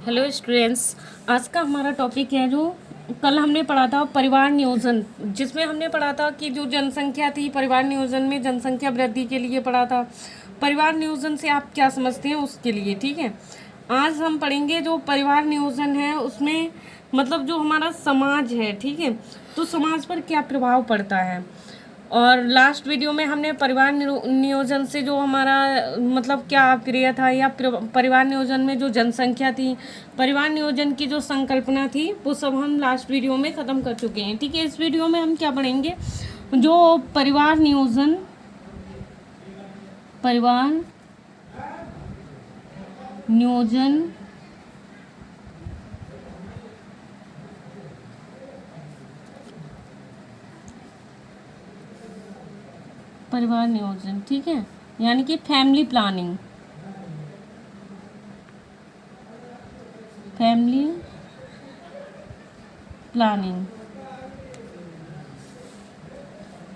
Hello students. आज का हमारा टॉपिक है जो कल हमने पढ़ा था परिवार नियोजन, जिसमें हमने पढ़ा था कि जो जनसंख्या थी परिवार नियोजन में जनसंख्या वृद्धि के लिए पढ़ा था। परिवार नियोजन से आप क्या समझते हैं उसके लिए, ठीक है। आज हम पढ़ेंगे जो परिवार नियोजन है उसमें मतलब जो हमारा समाज है, ठीक है, तो समाज पर क्या प्रभाव पड़ता है। और लास्ट वीडियो में हमने परिवार नियोजन से जो हमारा मतलब क्या क्रिया था या परिवार नियोजन में जो जनसंख्या थी, परिवार नियोजन की जो संकल्पना थी, वो सब हम लास्ट वीडियो में ख़त्म कर चुके हैं, ठीक है। इस वीडियो में हम क्या पढ़ेंगे, जो परिवार नियोजन परिवार नियोजन, ठीक है, यानी कि family planning.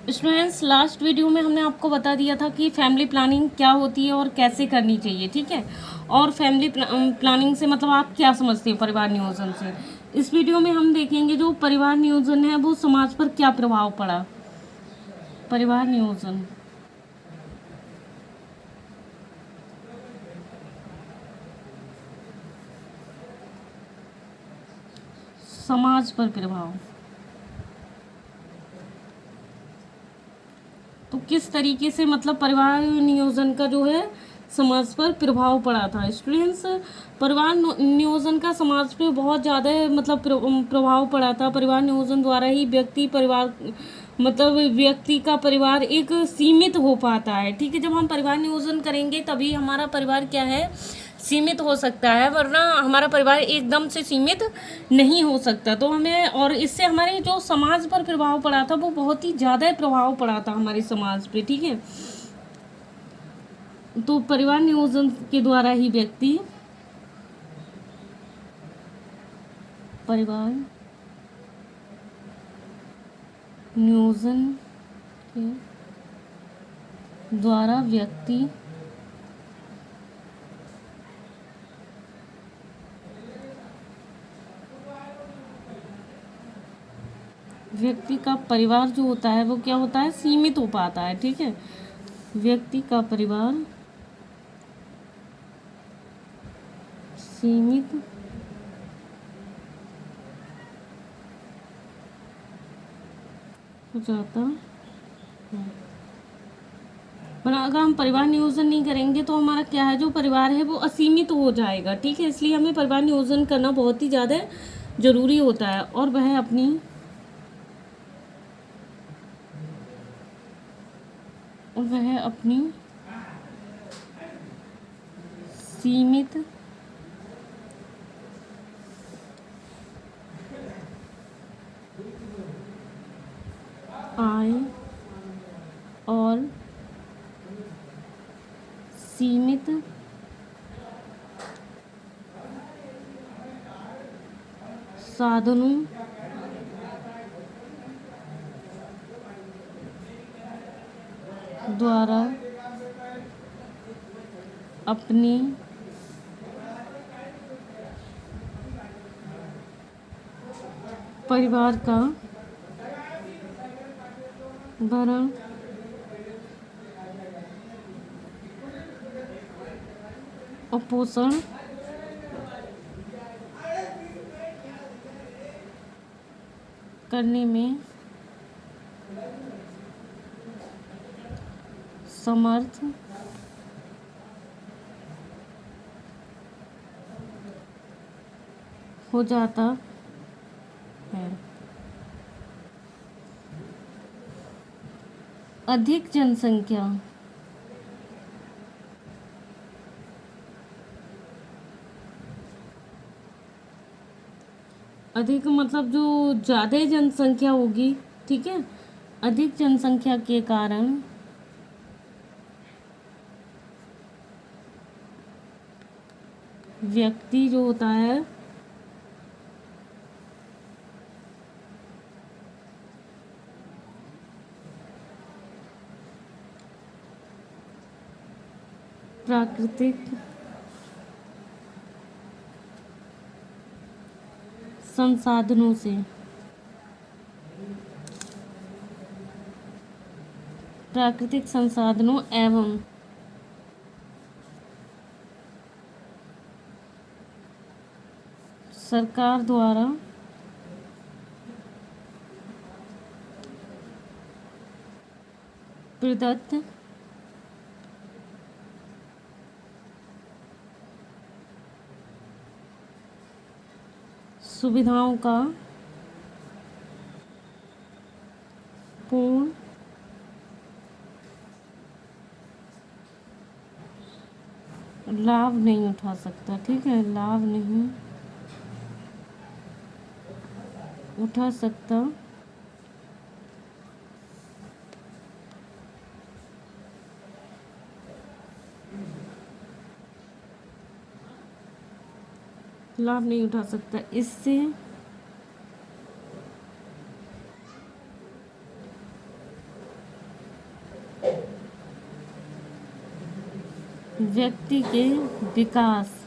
Students, last video में हमने आपको बता दिया था कि फैमिली प्लानिंग क्या होती है और कैसे करनी चाहिए, ठीक है। और फैमिली प्लानिंग से मतलब आप क्या समझते हैं परिवार नियोजन से। इस वीडियो में हम देखेंगे जो परिवार नियोजन है वो समाज पर क्या प्रभाव पड़ा। परिवार नियोजन समाज पर प्रभाव, तो किस तरीके से मतलब परिवार नियोजन का जो है समाज पर प्रभाव पड़ा था। स्टूडेंट्स, परिवार नियोजन का समाज पे बहुत ज़्यादा मतलब प्रभाव पड़ा था। परिवार नियोजन द्वारा ही व्यक्ति का परिवार एक सीमित हो पाता है, ठीक है। जब हम परिवार नियोजन करेंगे तभी हमारा परिवार क्या है, सीमित हो सकता है, वरना हमारा परिवार एकदम से सीमित नहीं हो सकता। तो हमें, और इससे हमारे जो समाज पर प्रभाव पड़ा था वो बहुत ही ज़्यादा प्रभाव पड़ा था हमारे समाज पे, ठीक है। तो परिवार नियोजन के द्वारा ही व्यक्ति परिवार नियोजन के द्वारा व्यक्ति का परिवार जो होता है वो क्या होता है, सीमित हो पाता है, ठीक है। व्यक्ति का परिवार सीमित हो जाता है। पर अगर हम परिवार नियोजन नहीं करेंगे तो हमारा क्या है, जो परिवार है वो असीमित हो जाएगा, ठीक है। इसलिए हमें परिवार नियोजन करना बहुत ही ज़्यादा ज़रूरी होता है। और वह अपनी सीमित आय और सीमित साधनों द्वारा अपने परिवार का भरण और पोषण करने में समर्थ हो जाता है। अधिक जनसंख्या अधिक मतलब जो ज़्यादा जनसंख्या होगी, ठीक है, अधिक जनसंख्या के कारण व्यक्ति जो होता है प्राकृतिक संसाधनों से, प्राकृतिक संसाधनों एवं सरकार द्वारा प्रदत्त सुविधाओं का पूर्ण लाभ नहीं उठा सकता। ठीक है, लाभ नहीं उठा सकता लाभ नहीं उठा सकता। इससे व्यक्ति के विकास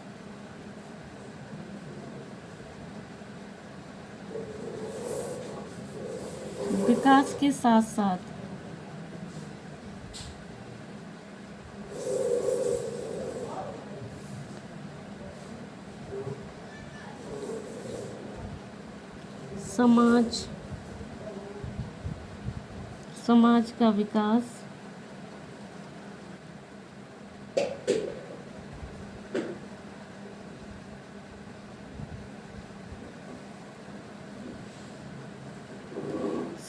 के साथ साथ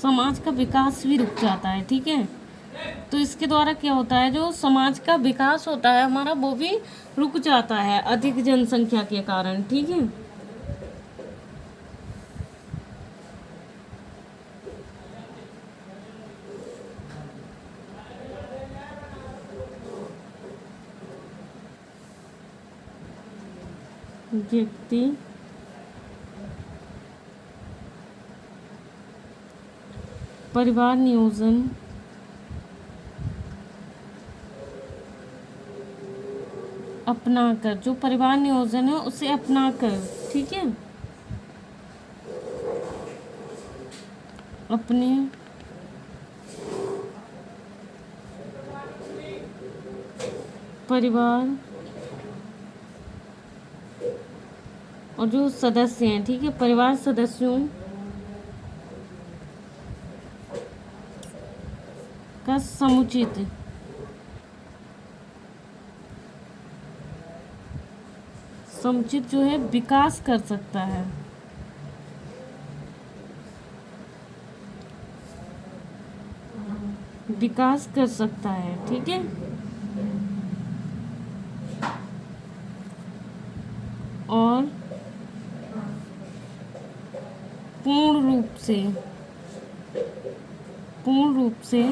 समाज का विकास भी रुक जाता है। ठीक है, तो इसके द्वारा क्या होता है, जो समाज का विकास होता है हमारा वो भी रुक जाता है अधिक जनसंख्या के कारण। ठीक है, व्यक्ति परिवार नियोजन अपनाकर, जो परिवार नियोजन है उसे अपनाकर, ठीक है, अपने परिवार और जो सदस्य हैं, ठीक है, परिवार सदस्यों का समुचित जो है विकास कर सकता है। विकास कर सकता है, ठीक है, और पूर्ण रूप से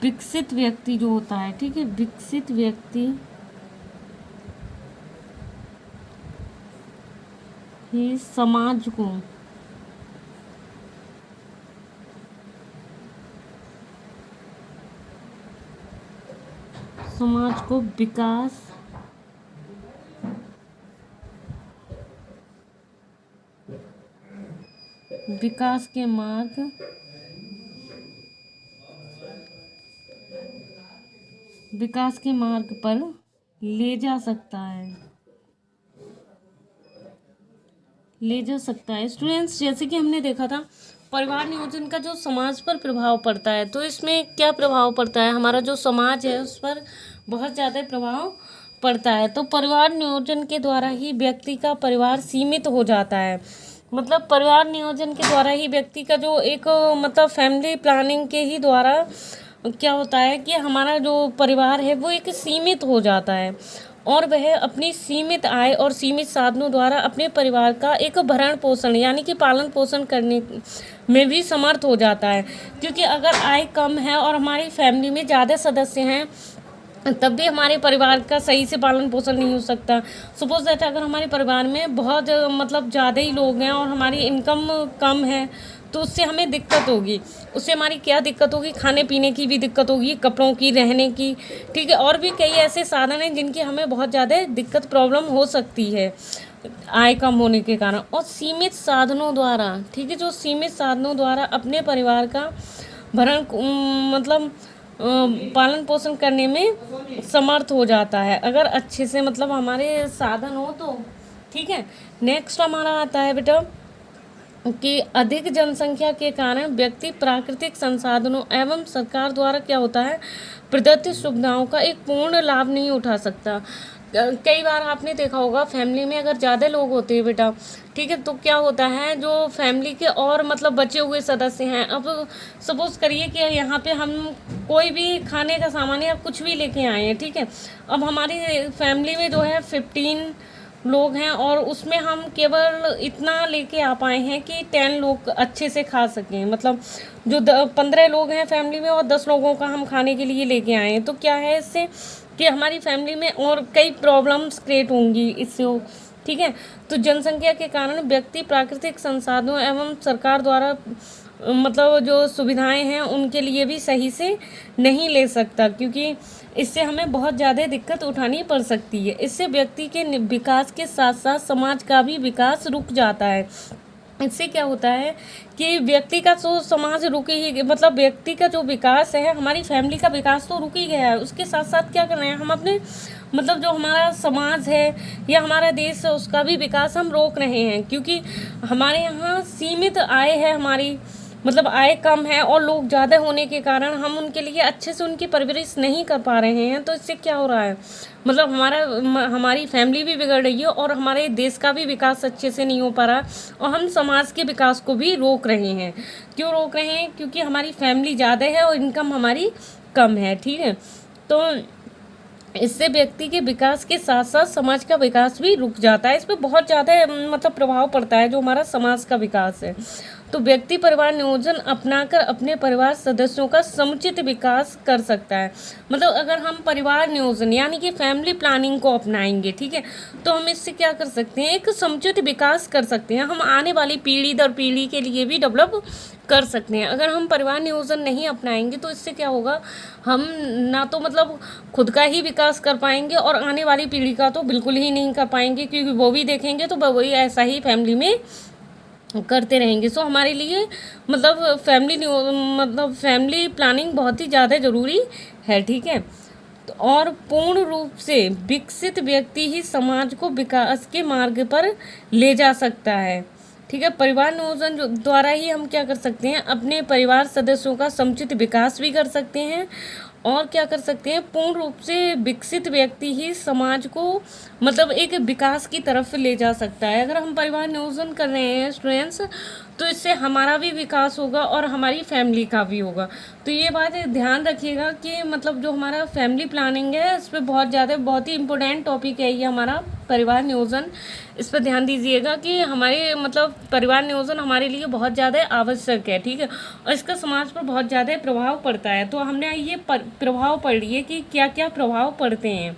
विकसित व्यक्ति जो होता है, ठीक है, विकसित व्यक्ति ही समाज को विकास के मार्ग पर ले जा सकता है। स्टूडेंट्स, जैसे कि हमने देखा था परिवार नियोजन का जो समाज पर प्रभाव पड़ता है, तो इसमें क्या प्रभाव पड़ता है, हमारा जो समाज है उस पर बहुत ज़्यादा प्रभाव पड़ता है। तो परिवार नियोजन के द्वारा ही व्यक्ति का परिवार सीमित हो जाता है। मतलब परिवार नियोजन के द्वारा ही व्यक्ति का जो एक मतलब फैमिली प्लानिंग के ही द्वारा क्या होता है कि हमारा जो परिवार है वो एक सीमित हो जाता है और वह अपनी सीमित आय और सीमित साधनों द्वारा अपने परिवार का एक भरण पोषण यानी कि पालन पोषण करने में भी समर्थ हो जाता है। क्योंकि अगर आय कम है और हमारी फैमिली में ज़्यादा सदस्य हैं तब भी हमारे परिवार का सही से पालन पोषण नहीं हो सकता। सपोज दैट अगर हमारे परिवार में बहुत मतलब ज़्यादा ही लोग हैं और हमारी इनकम कम है तो उससे हमें दिक्कत होगी। उससे हमारी क्या दिक्कत होगी, खाने पीने की भी दिक्कत होगी, कपड़ों की, रहने की, ठीक है। और भी कई ऐसे साधन हैं जिनकी हमें बहुत ज़्यादा दिक्कत प्रॉब्लम हो सकती है आय कम होने के कारण। और सीमित साधनों द्वारा, ठीक है, जो सीमित साधनों द्वारा अपने परिवार का भरण मतलब पालन पोषण करने में समर्थ हो जाता है, अगर अच्छे से मतलब हमारे साधन हो तो, ठीक है। नेक्स्ट हमारा आता है बेटा कि अधिक जनसंख्या के कारण व्यक्ति प्राकृतिक संसाधनों एवं सरकार द्वारा क्या होता है, प्रदत्त सुविधाओं का एक पूर्ण लाभ नहीं उठा सकता। कई बार आपने देखा होगा फैमिली में अगर ज़्यादा लोग होते हैं बेटा, ठीक है, तो क्या होता है, जो फैमिली के और मतलब बचे हुए सदस्य हैं, अब सपोज करिए कि यहाँ पे हम कोई भी खाने का सामान या कुछ भी लेके आए हैं, ठीक है। अब हमारी फैमिली में जो है 15 लोग हैं और उसमें हम केवल इतना लेके आ पाए हैं कि 10 लोग अच्छे से खा सकें, मतलब जो 15 लोग हैं फैमिली में और 10 लोगों का हम खाने के लिए लेके आए हैं, तो क्या है इससे कि हमारी फैमिली में और कई प्रॉब्लम्स क्रिएट होंगी इससे, ठीक है। तो जनसंख्या के कारण व्यक्ति प्राकृतिक संसाधनों एवं सरकार द्वारा मतलब जो सुविधाएं हैं उनके लिए भी सही से नहीं ले सकता, क्योंकि इससे हमें बहुत ज़्यादा दिक्कत उठानी पड़ सकती है। इससे व्यक्ति के विकास के साथ साथ समाज का भी विकास रुक जाता है। इससे क्या होता है कि व्यक्ति का जो समाज रुके ही, मतलब व्यक्ति का जो विकास है, हमारी फैमिली का विकास तो रुक ही गया है, उसके साथ साथ क्या कर रहे हैं हम अपने मतलब जो हमारा समाज है या हमारा देश है उसका भी विकास हम रोक रहे हैं, क्योंकि हमारे यहाँ सीमित आय है, हमारी मतलब आय कम है और लोग ज़्यादा होने के कारण हम उनके लिए अच्छे से उनकी परवरिश नहीं कर पा रहे हैं। तो इससे क्या हो रहा है, मतलब हमारी फैमिली भी बिगड़ रही है और हमारे देश का भी विकास अच्छे से नहीं हो पा रहा, और हम समाज के विकास को भी रोक रहे हैं। क्यों रोक रहे हैं, क्योंकि हमारी फैमिली ज़्यादा है और इनकम हमारी कम है, ठीक है। तो इससे व्यक्ति के विकास के साथ साथ समाज का विकास भी रुक जाता है। इस पर बहुत ज़्यादा मतलब प्रभाव पड़ता है जो हमारा समाज का विकास है। तो व्यक्ति परिवार नियोजन अपनाकर अपने परिवार सदस्यों का समुचित विकास कर सकता है। मतलब अगर हम परिवार नियोजन यानी कि फैमिली प्लानिंग को अपनाएंगे, ठीक है, तो हम इससे क्या कर सकते हैं, एक समुचित विकास कर सकते हैं। हम आने वाली पीढ़ी दर पीढ़ी के लिए भी डेवलप कर सकते हैं। अगर हम परिवार नियोजन नहीं अपनाएंगे तो इससे क्या होगा, हम ना तो मतलब खुद का ही विकास कर पाएंगे और आने वाली पीढ़ी का तो बिल्कुल ही नहीं कर पाएंगे, क्योंकि वो भी देखेंगे तो वही ऐसा ही फैमिली में करते रहेंगे। सो हमारे लिए मतलब फैमिली प्लानिंग बहुत ही ज़्यादा ज़रूरी है, ठीक है। तो और पूर्ण रूप से विकसित व्यक्ति ही समाज को विकास के मार्ग पर ले जा सकता है, ठीक है। परिवार नियोजन द्वारा ही हम क्या कर सकते हैं, अपने परिवार सदस्यों का समुचित विकास भी कर सकते हैं और क्या कर सकते हैं, पूर्ण रूप से विकसित व्यक्ति ही समाज को मतलब एक विकास की तरफ ले जा सकता है। अगर हम परिवार नियोजन कर रहे हैं स्टूडेंट्स, तो इससे हमारा भी विकास होगा और हमारी फैमिली का भी होगा। तो ये बात ध्यान रखिएगा कि मतलब जो हमारा फैमिली प्लानिंग है इस पर बहुत ही इम्पोर्टेंट टॉपिक है ये हमारा परिवार नियोजन। इस पर ध्यान दीजिएगा कि हमारे मतलब परिवार नियोजन हमारे लिए बहुत ज़्यादा आवश्यक है, ठीक है, और इसका समाज पर बहुत ज़्यादा प्रभाव पड़ता है। तो हमने ये प्रभाव पढ़ लिए कि क्या क्या प्रभाव पड़ते हैं।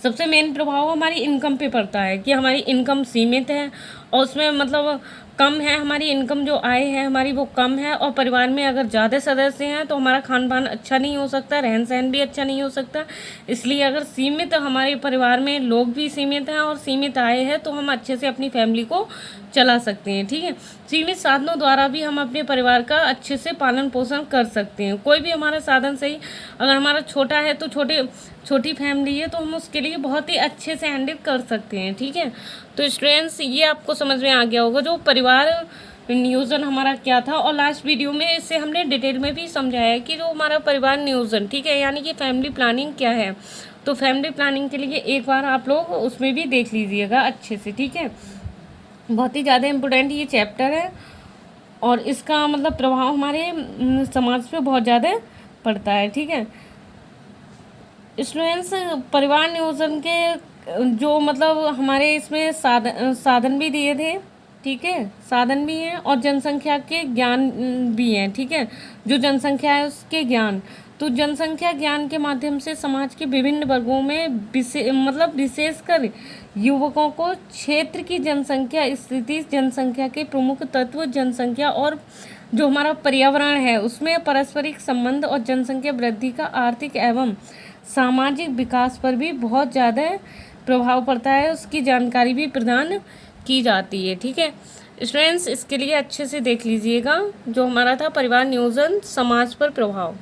सबसे मेन प्रभाव हमारी इनकम पे पड़ता है कि हमारी इनकम सीमित है और उसमें मतलब कम है, हमारी इनकम जो आय है हमारी वो कम है, और परिवार में अगर ज़्यादा सदस्य हैं तो हमारा खान पान अच्छा नहीं हो सकता, रहन सहन भी अच्छा नहीं हो सकता। इसलिए अगर सीमित हमारे परिवार में लोग भी सीमित हैं और सीमित आय है तो हम अच्छे से अपनी फैमिली को चला सकते हैं, ठीक है। सीमित साधनों द्वारा भी हम अपने परिवार का अच्छे से पालन पोषण कर सकते हैं। कोई भी हमारा साधन सही, अगर हमारा छोटा है तो छोटी फैमिली है तो हम उसके लिए बहुत ही अच्छे से हैंडल कर सकते हैं, ठीक है। तो स्टूडेंट्स ये आपको समझ में आ गया होगा जो परिवार नियोजन हमारा क्या था, और लास्ट वीडियो में इससे हमने डिटेल में भी समझाया कि जो हमारा परिवार नियोजन, ठीक है, यानी कि फैमिली प्लानिंग क्या है। तो फैमिली प्लानिंग के लिए एक बार आप लोग उसमें भी देख लीजिएगा अच्छे से, ठीक है। बहुत ही ज़्यादा इम्पोर्टेंट ये चैप्टर है और इसका मतलब प्रभाव हमारे समाज पे बहुत ज़्यादा पड़ता है, ठीक है। स्टूडेंट्स परिवार नियोजन के जो मतलब हमारे इसमें साधन भी दिए थे, ठीक है, साधन भी हैं और जनसंख्या के ज्ञान भी हैं, ठीक है। जो जनसंख्या है उसके ज्ञान, तो जनसंख्या ज्ञान के माध्यम से समाज के विभिन्न वर्गों में विशेषकर युवकों को क्षेत्र की जनसंख्या स्थिति, जनसंख्या के प्रमुख तत्व, जनसंख्या और जो हमारा पर्यावरण है उसमें पारस्परिक संबंध और जनसंख्या वृद्धि का आर्थिक एवं सामाजिक विकास पर भी बहुत ज़्यादा प्रभाव पड़ता है, उसकी जानकारी भी प्रदान की जाती है। ठीक है स्टूडेंट्स, इसके लिए अच्छे से देख लीजिएगा जो हमारा था परिवार नियोजन समाज पर प्रभाव।